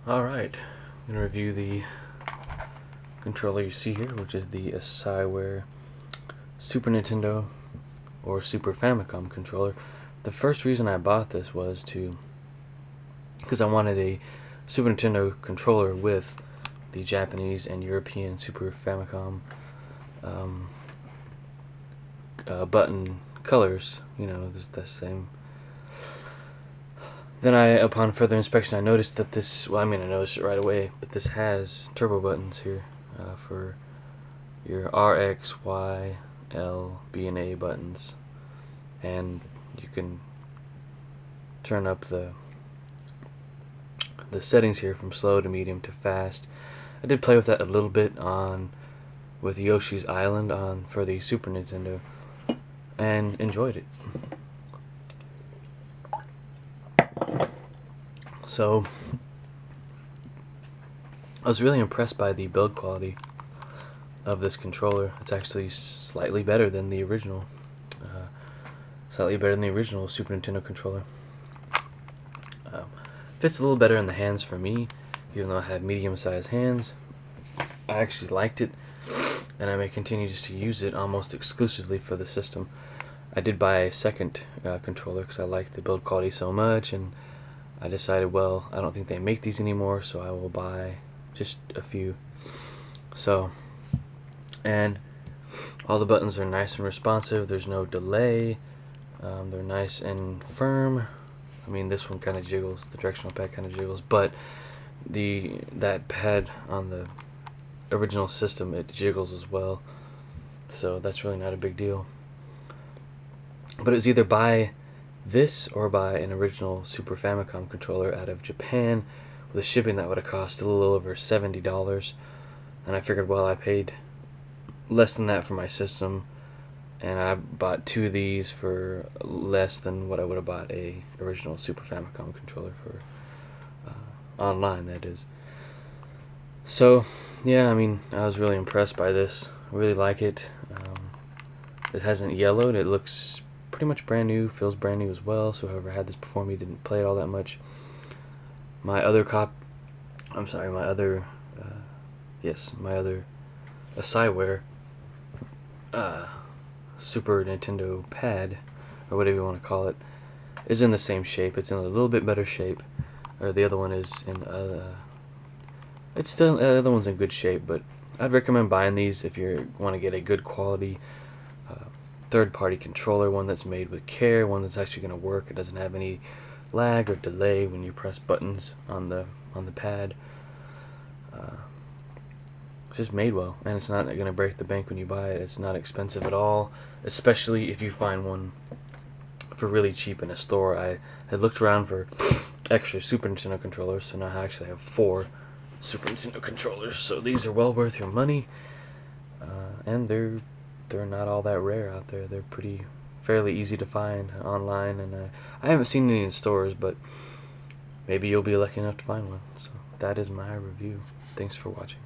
Alright, I'm going to review the controller you see here, which is the Ascii Ware Super Nintendo or Super Famicom controller. The first reason I bought this was because I wanted a Super Nintendo controller with the Japanese and European Super Famicom button colors, the same. Then upon further inspection, I noticed that this, I noticed it right away, but this has turbo buttons here for your R, X, Y, L, B, and A buttons. And you can turn up the settings here from slow to medium to fast. I did play with that a little bit with Yoshi's Island for the Super Nintendo and enjoyed it. So I was really impressed by the build quality of this controller. It's actually slightly better than the original Super Nintendo controller. Fits a little better in the hands for me, even though I have medium-sized hands. I actually liked it, and I may continue just to use it almost exclusively for the system. I did buy a second controller because I liked the build quality so much, and I decided, well, I don't think they make these anymore, so I will buy just a few. And all the buttons are nice and responsive. There's no delay. They're nice and firm. I mean, this one kind of jiggles. The directional pad kind of jiggles, but that pad on the original system, it jiggles as well. So that's really not a big deal. But it was either buy this or buy an original Super Famicom controller out of Japan. With the shipping, that would have cost a little over $70. And I figured, well, I paid less than that for my system, and I bought two of these for less than what I would have bought a original Super Famicom controller for online, that is. So yeah, I mean, I was really impressed by this. I really like it. It hasn't yellowed. It looks pretty much brand new, feels brand new as well. So whoever had this before me didn't play it all that much. My other Ascii Ware Super Nintendo pad, or whatever you want to call it, is in the same shape. It's in a little bit better shape, or the other one is in it's still, the other one's in good shape, but I'd recommend buying these if you want to get a good quality third-party controller, one that's made with care, one that's actually going to work. It doesn't have any lag or delay when you press buttons on the pad. It's just made well, and it's not going to break the bank when you buy it. It's not expensive at all, especially if you find one for really cheap in a store. I had looked around for extra Super Nintendo controllers, so now I actually have 4 Super Nintendo controllers. So these are well worth your money, and they're not all that rare out there. They're fairly easy to find online, and I haven't seen any in stores, but maybe you'll be lucky enough to find one. So that is my review. Thanks for watching.